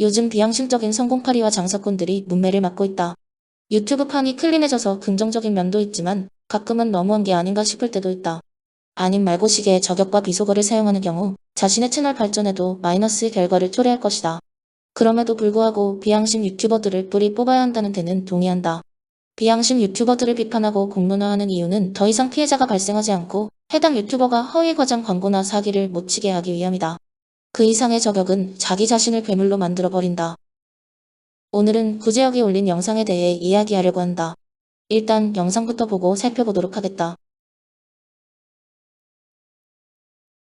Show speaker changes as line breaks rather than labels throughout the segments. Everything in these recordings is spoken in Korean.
요즘 비양심적인 성공파리와 장사꾼들이 문매를 맡고 있다. 유튜브 판이 클린해져서 긍정적인 면도 있지만 가끔은 너무한 게 아닌가 싶을 때도 있다. 아님 말고 시기에 저격과 비속어를 사용하는 경우 자신의 채널 발전에도 마이너스의 결과를 초래할 것이다. 그럼에도 불구하고 비양심 유튜버들을 뿌리 뽑아야 한다는 데는 동의한다. 비양심 유튜버들을 비판하고 공론화하는 이유는 더 이상 피해자가 발생하지 않고 해당 유튜버가 허위 과장 광고나 사기를 못 치게 하기 위함이다. 그 이상의 저격은 자기 자신을 괴물로 만들어버린다. 오늘은 구제혁이 올린 영상에 대해 이야기하려고 한다. 일단 영상부터 보고 살펴보도록 하겠다.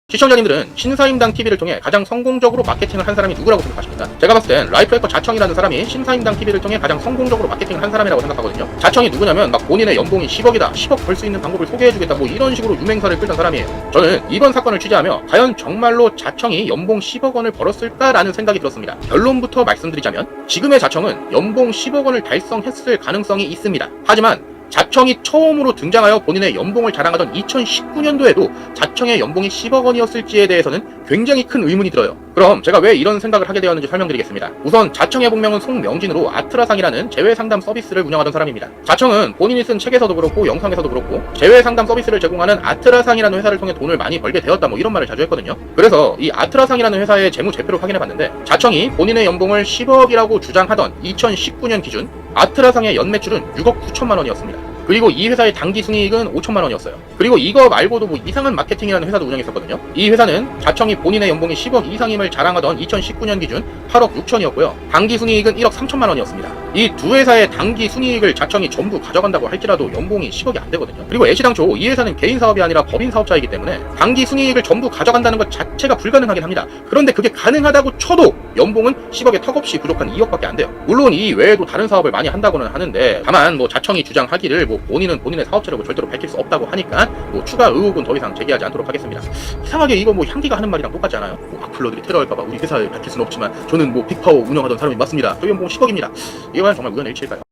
시청자님들은 신사임당 TV를 통해 가장 성공적으로 마케팅을 한 사람이 누구라고 생각하십니까? 제가 봤을 땐 라이프해커 자청이라는 사람이 신사임당 TV를 통해 가장 성공적으로 마케팅을 한 사람이라고 생각하거든요. 자청이 누구냐면 막 본인의 연봉이 10억이다, 10억 벌 수 있는 방법을 소개해주겠다, 뭐 이런 식으로 유명사를 끌던 사람이에요. 저는 이번 사건을 취재하며 과연 정말로 자청이 연봉 10억 원을 벌었을까라는 생각이 들었습니다. 결론부터 말씀드리자면 지금의 자청은 연봉 10억 원을 달성했을 가능성이 있습니다. 하지만 자청이 처음으로 등장하여 본인의 연봉을 자랑하던 2019년도에도 자청의 연봉이 10억 원이었을지에 대해서는 굉장히 큰 의문이 들어요. 그럼 제가 왜 이런 생각을 하게 되었는지 설명드리겠습니다. 우선 자청의 본명은 송명진으로 아트라상이라는 재외상담 서비스를 운영하던 사람입니다. 자청은 본인이 쓴 책에서도 그렇고 영상에서도 그렇고 재외상담 서비스를 제공하는 아트라상이라는 회사를 통해 돈을 많이 벌게 되었다, 뭐 이런 말을 자주 했거든요. 그래서 이 아트라상이라는 회사의 재무제표를 확인해봤는데 자청이 본인의 연봉을 10억이라고 주장하던 2019년 기준 아트라상의 연매출은 6억 9천만 원이었습니다. 그리고 이 회사의 당기 순이익은 5천만 원이었어요. 그리고 이거 말고도 뭐 이상한 마케팅이라는 회사도 운영했었거든요. 이 회사는 자청이 본인의 연봉이 10억 이상임을 자랑하던 2019년 기준 8억 6천이었고요. 당기 순이익은 1억 3천만 원이었습니다. 이 두 회사의 당기 순이익을 자청이 전부 가져간다고 할지라도 연봉이 10억이 안 되거든요. 그리고 애시당초 이 회사는 개인 사업이 아니라 법인 사업자이기 때문에 당기 순이익을 전부 가져간다는 것 자체가 불가능하긴 합니다. 그런데 그게 가능하다고 쳐도 연봉은 10억에 턱없이 부족한 2억밖에 안 돼요. 물론 이 외에도 다른 사업을 많이 한다고는 하는데 다만 뭐 자청이 주장하기를 뭐 본인은 본인의 사업체라고 절대로 밝힐 수 없다고 하니까 뭐 추가 의혹은 더 이상 제기하지 않도록 하겠습니다. 이상하게 이거 뭐 향기가 하는 말이랑 똑같지 않아요? 뭐 악플러들이 테러할까봐 우리 회사에 밝힐 수는 없지만 저는 뭐 빅파워 운영하던 사람이 맞습니다. 저희 연봉 10억입니다. 이건 정말 우연의 일치일까요?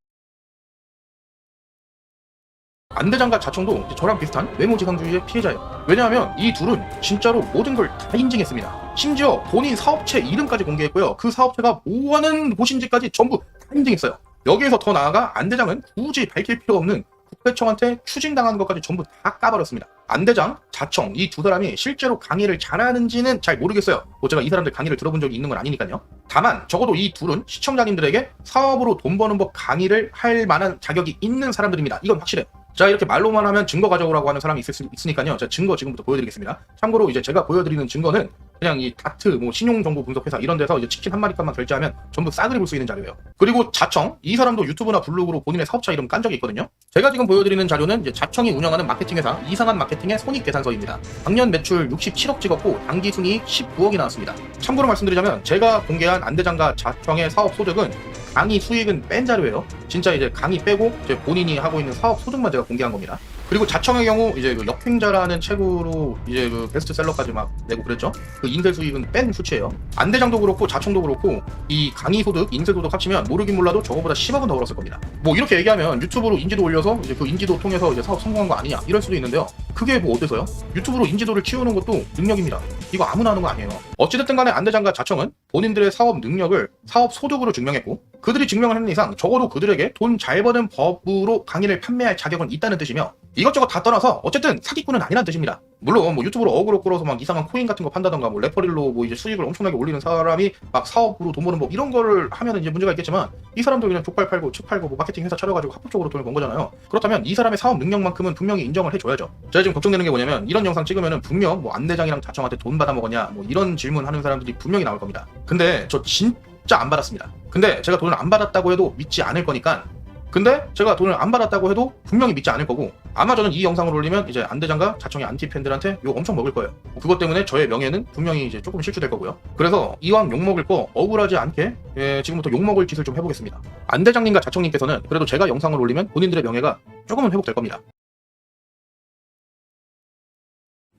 안대장과 자청도 저랑 비슷한 외모지상주의의 피해자예요. 왜냐하면 이 둘은 진짜로 모든 걸 다 인증했습니다. 심지어 본인 사업체 이름까지 공개했고요. 그 사업체가 뭐하는 곳인지까지 전부 다 인증했어요. 여기에서 더 나아가 안대장은 굳이 밝힐 필요 없는 국회청한테 추징당하는 것까지 전부 다 까버렸습니다. 안대장, 자청 이 두 사람이 실제로 강의를 잘하는지는 잘 모르겠어요. 뭐 제가 이 사람들 강의를 들어본 적이 있는 건 아니니까요. 다만 적어도 이 둘은 시청자님들에게 사업으로 돈 버는 법 강의를 할 만한 자격이 있는 사람들입니다. 이건 확실해요. 자, 이렇게 말로만 하면 증거 가져오라고 하는 사람이 있으니까요. 제가 증거 지금부터 보여드리겠습니다. 참고로 이제 제가 보여드리는 증거는 그냥 이 다트, 뭐 신용정보분석회사 이런 데서 이제 치킨 한 마리 값만 결제하면 전부 싸그리 볼 수 있는 자료예요. 그리고 자청, 이 사람도 유튜브나 블로그로 본인의 사업자 이름 깐 적이 있거든요. 제가 지금 보여드리는 자료는 이제 자청이 운영하는 마케팅회사 이상한 마케팅의 손익계산서입니다. 작년 매출 67억 찍었고 당기 순이익 19억이 나왔습니다. 참고로 말씀드리자면 제가 공개한 안대장과 자청의 사업 소득은 강의 수익은 뺀 자료예요. 진짜 이제 강의 빼고 이제 본인이 하고 있는 사업 소득만 제가 공개한 겁니다. 그리고 자청의 경우 이제 그 역행자라는 책으로 이제 그 베스트셀러까지 막 내고 그랬죠. 그 인쇄 수익은 뺀 수치예요. 안대장도 그렇고 자청도 그렇고 이 강의 소득, 인쇄 소득 합치면 모르긴 몰라도 저거보다 10억은 더 벌었을 겁니다. 뭐 이렇게 얘기하면 유튜브로 인지도 올려서 이제 그 인지도 통해서 이제 사업 성공한 거 아니냐 이럴 수도 있는데요. 그게 뭐 어때서요? 유튜브로 인지도를 키우는 것도 능력입니다. 이거 아무나 하는 거 아니에요. 어찌됐든 간에 안대장과 자청은 본인들의 사업 능력을 사업 소득으로 증명했고 그들이 증명을 하는 이상 적어도 그들에게 돈 잘 버는 법으로 강의를 판매할 자격은 있다는 뜻이며 이것저것 다 떠나서 어쨌든 사기꾼은 아니란 뜻입니다. 물론 뭐 유튜브로 어그로 끌어서 막 이상한 코인 같은 거 판다던가 뭐 레퍼릴로 뭐 이제 수익을 엄청나게 올리는 사람이 막 사업으로 돈 버는 법 이런 거를 하면 이제 문제가 있겠지만 이 사람도 그냥 족발 팔고 칩 팔고 뭐 마케팅 회사 차려가지고 합법적으로 돈을 번 거잖아요. 그렇다면 이 사람의 사업 능력만큼은 분명히 인정을 해줘야죠. 제가 지금 걱정되는 게 뭐냐면 이런 영상 찍으면은 분명 뭐 안대장이랑 자청한테 돈 받아 먹었냐 뭐 이런 질문 하는 사람들이 분명히 나올 겁니다. 근데 저 진짜 안 받았습니다. 근데 제가 돈을 안 받았다고 해도 믿지 않을 거니까 근데 제가 돈을 안 받았다고 해도 분명히 믿지 않을 거고 아마 저는 이 영상을 올리면 이제 안대장과 자청의 안티팬들한테 욕 엄청 먹을 거예요. 그것 때문에 저의 명예는 분명히 이제 조금 실추될 거고요. 그래서 이왕 욕 먹을 거 억울하지 않게 지금부터 욕 먹을 짓을 좀 해보겠습니다. 안대장님과 자청님께서는 그래도 제가 영상을 올리면 본인들의 명예가 조금은 회복될 겁니다.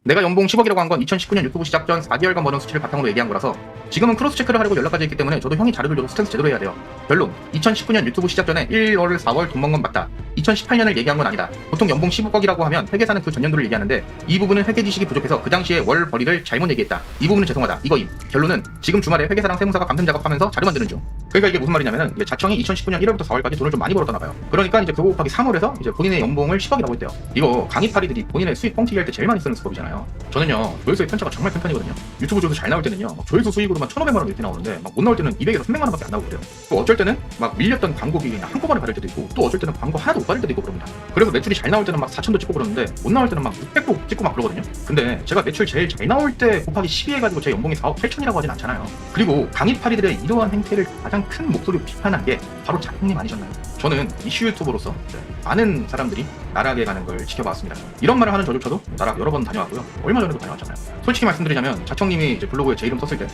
내가 연봉 10억이라고 한 건 2019년 유튜브 시작 전 4개월간 버는 수치를 바탕으로 얘기한 거라서 지금은 크로스 체크를 하려고 연락까지 했기 때문에 저도 형이 자료를 줘도 스탠스 제대로 해야 돼요. 결론 2019년 유튜브 시작 전에 1월 4월 돈 번 건 맞다. 2018년을 얘기한 건 아니다. 보통 연봉 10억이라고 하면 회계사는 그 전년도를 얘기하는데 이 부분은 회계 지식이 부족해서 그 당시에 월 벌이를 잘못 얘기했다. 이 부분은 죄송하다. 이거임. 결론은 지금 주말에 회계사랑 세무사가 감금 작업하면서 자료 만드는 중. 그러니까 이게 무슨 말이냐면은 이게 자청이 2019년 1월부터 4월까지 돈을 좀 많이 벌었나 봐요. 그러니까 이제 그거 곱하기 3월에서 이제 본인의 연봉을 10억이라고 했대요. 이거 강의파리들이 본인의 수익 뻥튀기 할 때 제일 많이 쓰는 수법이잖아요. 저는요 조회수의 편차가 정말 큰 편이거든요. 유튜브 조회수 잘 나올 때는요 조회수 수익으로만 1,500만 원 이렇게 나오는데 막 못 나올 때는 200에서 300만 원밖에 안 나오고 그래요. 또 어쩔 때는 막 밀렸던 광고비 그냥 한꺼번에 받을 때도 있고 또 어쩔 때는 광고 하나도 못 받을 때도 있고 그럽니다. 그래서 매출이 잘 나올 때는 막 4천도 찍고 그러는데 못 나올 때는 막 600도 찍고 막 그러거든요. 근데 제가 매출 제일 잘 나올 때 곱하기 12 해가지고 제 연봉이 4억 8천이라고 하진 않잖아요. 그리고 강의파리들의 이러한 행태를 가장 큰 목소리로 비판한 게 바로 자청님 아니셨나요? 저는 이슈 유튜버로서 많은 사람들이 나락에 가는 걸 지켜봤습니다. 이런 말을 하는 저조차도 나락 여러 번 다녀왔고요. 얼마 전에도 다녀왔잖아요. 솔직히 말씀드리자면 자청님이 이제 블로그에 제 이름 썼을 때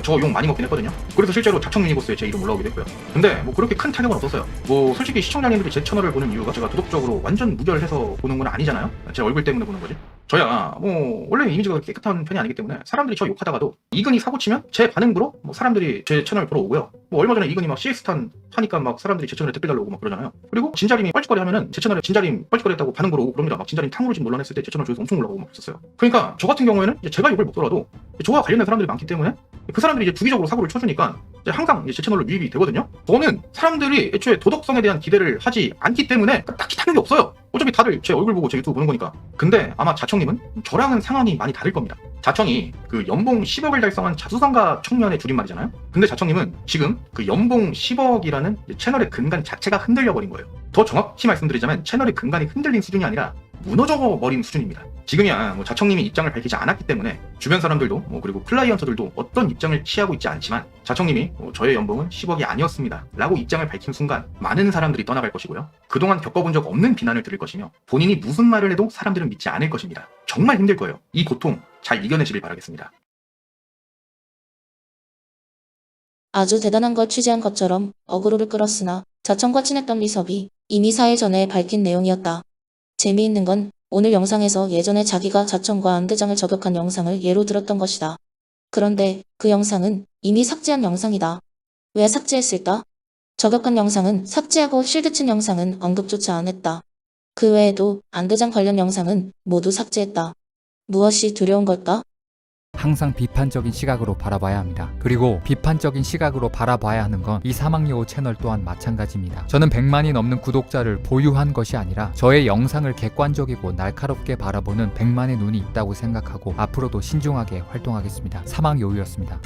저 욕 많이 먹긴 했거든요. 그래서 실제로 자청 유니버스에 제 이름 올라오기도 했고요. 근데 뭐 그렇게 큰 타격은 없었어요. 뭐 솔직히 시청자님들이 제 채널을 보는 이유가 제가 도덕적으로 완전 무결해서 보는 건 아니잖아요. 제 얼굴 때문에 보는 거지. 저야 뭐 원래 이미지가 깨끗한 편이 아니기 때문에 사람들이 저 욕하다가도 이근이 사고 치면 제 반응으로 뭐 사람들이 제 채널 보러 오고요. 뭐 얼마 전에 이근이 막 CX탄 하니까 막 사람들이 제 채널에 댓글 달라고 막 그러잖아요. 그리고 진자림이 뻘짓거리 하면은 제 채널에 진자림 뻘짓거리 했다고 반응 보러 오고 그럽니다. 막 진자림 탕후루 집 논란했을 때 제 채널 조회수 엄청 올라오고 막 있었어요. 그러니까 저 같은 경우에는 이제 제가 욕을 먹더라도 저와 관련된 사람들이 많기 때문에 그 사람들이 이제 주기적으로 사고를 쳐주니까 이제 항상 이제 제 채널로 유입이 되거든요. 저는 사람들이 애초에 도덕성에 대한 기대를 하지 않기 때문에 딱히 타격이 없어요. 어차피 다들 제 얼굴 보고 제 유튜브 보는 거니까. 근데 아마 자청님은 저랑은 상황이 많이 다를 겁니다. 자청이 그 연봉 10억을 달성한 자수성가 청년의 줄임말이잖아요. 근데 자청님은 지금 그 연봉 10억이라는 채널의 근간 자체가 흔들려 버린 거예요. 더 정확히 말씀드리자면 채널의 근간이 흔들린 수준이 아니라 무너져 버린 수준입니다. 지금이야 뭐 자청님이 입장을 밝히지 않았기 때문에 주변 사람들도 뭐 그리고 클라이언트들도 어떤 입장을 취하고 있지 않지만 자청님이 저의 연봉은 10억이 아니었습니다 라고 입장을 밝힌 순간 많은 사람들이 떠나갈 것이고요. 그동안 겪어본 적 없는 비난을 들을 것이며 본인이 무슨 말을 해도 사람들은 믿지 않을 것입니다. 정말 힘들 거예요. 이 고통 잘 이겨내시길 바라겠습니다.
아주 대단한 걸 취재한 것처럼 어그로를 끌었으나 자청과 친했던 리섭이 이미 사회 전에 밝힌 내용이었다. 재미있는 건 오늘 영상에서 예전에 자기가 자청과 안대장을 저격한 영상을 예로 들었던 것이다. 그런데 그 영상은 이미 삭제한 영상이다. 왜 삭제했을까? 저격한 영상은 삭제하고 실드 친 영상은 언급조차 안 했다. 그 외에도 안대장 관련 영상은 모두 삭제했다. 무엇이 두려운 걸까?
항상 비판적인 시각으로 바라봐야 합니다. 그리고 비판적인 시각으로 바라봐야 하는 건 이 사막여우 채널 또한 마찬가지입니다. 저는 100만이 넘는 구독자를 보유한 것이 아니라 저의 영상을 객관적이고 날카롭게 바라보는 100만의 눈이 있다고 생각하고 앞으로도 신중하게 활동하겠습니다. 사막여우였습니다.